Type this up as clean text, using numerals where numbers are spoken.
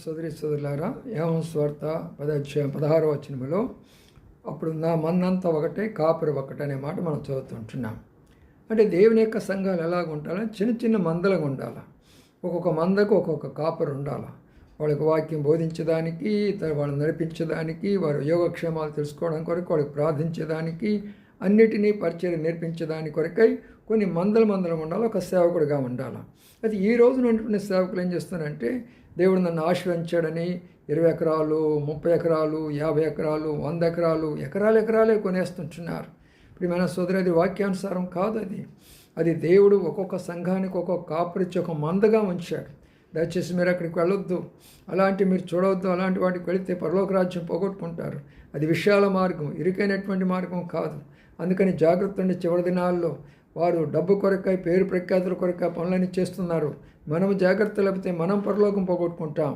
సోదరి సోదరులారా, యోహాను సువార్త 16వ వచనములో అప్పుడు నా మందంతా ఒకటే కాపరి ఒకటే అనే మాట మనం చదువుతుంటున్నాం. అంటే దేవుని యొక్క సంఘాలు ఎలాగ ఉండాలని చిన్న చిన్న మందలుగా ఉండాలి. ఒక్కొక్క మందకు ఒక్కొక్క కాపరి ఉండాలి. వాళ్ళకి వాక్యం బోధించడానికి, వాళ్ళని నడిపించడానికి, వారి యోగక్షేమాలు తెలుసుకోవడం కొరకు, వాళ్ళకి ప్రార్థించడానికి, అన్నిటినీ పరిచయం నేర్పించడానికి కొరకై కొన్ని మందలు ఉండాలి. ఒక సేవకుడిగా ఉండాలి. అది ఈ రోజున ఉన్నటువంటి సేవకులు ఏం చేస్తున్నారంటే, దేవుడు నన్ను ఆశీర్వదించాడని 20 ఎకరాలు, 30 ఎకరాలు, 50 ఎకరాలు, 100 ఎకరాలు, ఎకరాలే కొనేస్తుంటున్నారు. ఇప్పుడు మన సోదరి, అది వాక్యానుసారం కాదు. అది దేవుడు ఒక్కొక్క సంఘానికి ఒక్కొక్క కాపరిచ్చి ఒక మందగా ఉంచాడు. దయచేసి మీరు అక్కడికి వెళ్ళొద్దు, మీరు చూడవద్దు. అలాంటి వాటికి వెళితే పరలోక రాజ్యం పోగొట్టుకుంటారు. అది విశాల మార్గం, ఇరుకైనటువంటి మార్గం కాదు. అందుకని జాగ్రత్త ఉండి చివరి దినాల్లో వారు డబ్బు కొరకై, పేరు ప్రఖ్యాతుల కొరకై పనులని చేస్తున్నారు. మనము జాగ్రత్త లేకపోతే మనం పరలోకం పోగొట్టుకుంటాం.